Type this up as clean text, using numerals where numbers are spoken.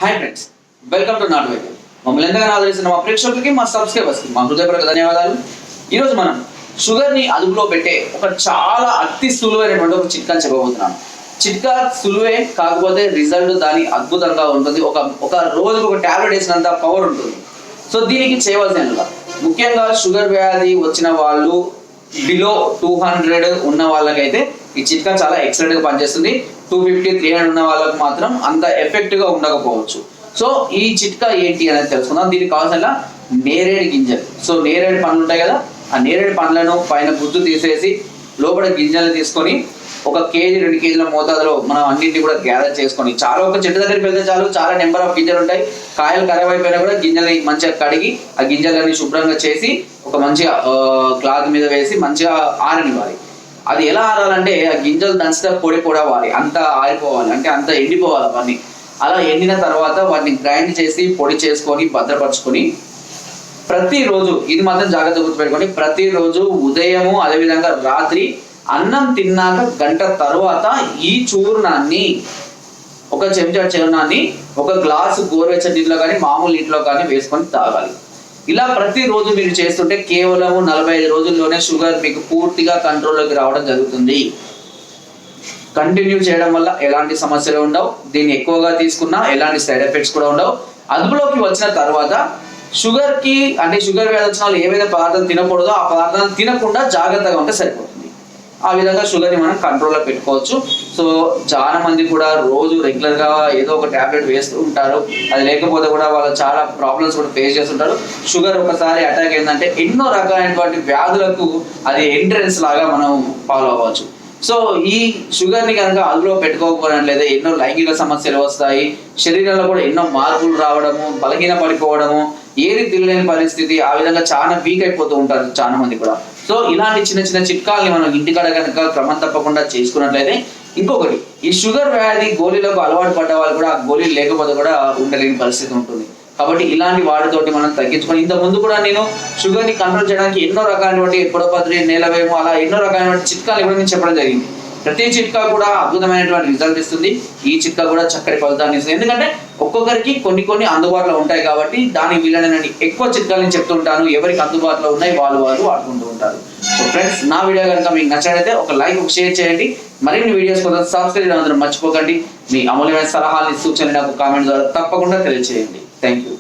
Hi friends, welcome to not వైద్యం. మమ్మల్ని ఎంతగానో ఆదరిస్తున్న మా ప్రేక్షకులకి, మా సబ్స్క్రైబర్స్కి మా హృదయపూర్వక ధన్యవాదాలు. ఈరోజు మనం షుగర్ని అదుపులో పెట్టే ఒక చాలా అతి సులువైనటువంటి ఒక చిట్కాని చెప్పబోతున్నాను. చిట్కా సులువే, కాకపోతే రిజల్ట్ దాని అద్భుతంగా ఉంటుంది. ఒక రోజుకు ఒక టాబ్లెట్ వేసినంత పవర్ ఉంటుంది. సో దీనికి చేయవలసిన ముఖ్యంగా షుగర్ వ్యాధి వచ్చిన వాళ్ళు బిలో 200 ఉన్న వాళ్ళకైతే ఈ చిట్కా చాలా ఎక్సలెంట్ గా పనిచేస్తుంది. 250, 300 ఉన్న వాళ్ళకు మాత్రం అంత ఎఫెక్ట్ గా ఉండకపోవచ్చు. సో ఈ చిట్కా ఏంటి అనేది తెలుసుకుందాం. దీనికి కావాల్సిన నేరేడు గింజలు. సో నేరేడు పండ్లు ఉంటాయి కదా, ఆ నేరేడు పండ్లను పైన గుజ్జు తీసేసి లోపల గింజలు తీసుకొని 1 కేజీ 2 కేజీల మోతాదులో మనం అన్నింటినీ కూడా గ్యాదర్ చేసుకొని, చాలా ఒక చెట్టు దగ్గరికి వెళ్తే చాలు, చాలా నెంబర్ ఆఫ్ గింజలు ఉంటాయి. కాయలు ఖరాబ్ అయిపోయినా కూడా గింజల్ని మంచిగా కడిగి ఆ గింజలన్నీ శుభ్రంగా చేసి ఒక మంచిగా క్లాత్ మీద వేసి మంచిగా ఆరనివ్వాలి. అది ఎలా ఆరాలంటే ఆ గింజలు దంచితే పొడి అవ్వాలి, అంత ఆరిపోవాలి, అంటే అంత ఎండిపోవాలి అవన్నీ. అలా ఎండిన తర్వాత వాటిని గ్రైండ్ చేసి పొడి చేసుకొని భద్రపరచుకొని ప్రతిరోజు, ఇది మాత్రం జాగ్రత్త గుర్తుపెట్టుకోండి, ప్రతిరోజు ఉదయము అదేవిధంగా రాత్రి అన్నం తిన్నాక గంట తర్వాత ఈ చూర్ణాన్ని, 1 చెంచా చూర్ణాన్ని 1 గ్లాసు గోరువెచ్చని నీటిలో కానీ మామూలు నీటిలో కానీ వేసుకొని తాగాలి. ఇలా ప్రతిరోజు మీరు చేస్తుంటే కేవలం 45 రోజుల్లోనే షుగర్ మీకు పూర్తిగా కంట్రోల్లోకి రావడం జరుగుతుంది. కంటిన్యూ చేయడం వల్ల ఎలాంటి సమస్యలు ఉండవు. దీన్ని ఎక్కువగా తీసుకున్నా ఎలాంటి సైడ్ ఎఫెక్ట్స్ కూడా ఉండవు. అదుపులోకి వచ్చిన తర్వాత షుగర్ వ్యాధి వచ్చిన వాళ్ళు ఏవైతే పదార్థాలు తినకూడదో ఆ పదార్థాలు తినకుండా జాగ్రత్తగా ఉంటే సరిపోతుంది. ఆ విధంగా షుగర్ని మనం కంట్రోల్లో పెట్టుకోవచ్చు. సో చాలా మంది కూడా రోజు రెగ్యులర్గా ఏదో ఒక ట్యాబ్లెట్ వేస్తూ ఉంటారు. అది లేకపోతే కూడా వాళ్ళు చాలా ప్రాబ్లమ్స్ కూడా ఫేస్ చేస్తుంటారు. షుగర్ ఒకసారి అటాక్ అయిందంటే ఎన్నో రకాలైనటువంటి వ్యాధులకు అది ఎంట్రెన్స్ లాగా మనం ఫాలో అవ్వచ్చు. సో ఈ షుగర్ని కనుక అదుపులో పెట్టుకోకపోవట్లేదు ఎన్నో లైంగిక సమస్యలు వస్తాయి. శరీరంలో కూడా ఎన్నో మార్పులు రావడము, బలహీన పడిపోవడము, ఏది తెలియని పరిస్థితి, ఆ విధంగా చాలా వీక్ అయిపోతూ ఉంటారు చాలా మంది కూడా. సో ఇలాంటి చిన్న చిన్న చిట్కాల్ని మనం ఇంటికాడ కనుక క్రమం తప్పకుండా చేసుకున్నట్లయితే, ఇంకొకటి, ఈ షుగర్ వ్యాధి గోళీలకు అలవాటు పడ్డ వాళ్ళు కూడా ఆ గోళీలు లేకపోతే కూడా ఉండలేని పరిస్థితి ఉంటుంది. కాబట్టి ఇలాంటి వాటితోటి మనం తగ్గించుకొని, ఇంత ముందు కూడా నేను షుగర్ని కంట్రోల్ చేయడానికి ఎన్నో రకాలైనటువంటి పొడపత్రి, నేలవేము, అలా ఎన్నో రకాలైనటువంటి చిట్కాలు కూడా నేను చెప్పడం జరిగింది. ప్రతి చిట్కా కూడా అద్భుతమైనటువంటి రిజల్ట్ ఇస్తుంది. ఈ చిట్కా కూడా చక్కటి ఫలితాన్ని ఇస్తుంది. ఎందుకంటే ఒక్కొక్కరికి కొన్ని అందుబాటులో ఉంటాయి కాబట్టి దానికి వీళ్ళని ఎక్కువ చిట్కాలు నేను చెప్తుంటాను. ఎవరికి అందుబాటులో ఉన్నాయి వాళ్ళు వాడుకుంటూ ఉంటారు. సో ఫ్రెండ్స్, నా వీడియో కనుక మీకు నచ్చినట్లయితే ఒక లైక్, ఒక షేర్ చేయండి. మరిన్ని వీడియోస్ కోసం సబ్స్క్రైబ్ చేయడం మర్చిపోకండి. మీ అమూల్యమైన సలహాలు, సూచనలు నాకు కామెంట్ ద్వారా తప్పకుండా తెలియజేయండి. Thank you.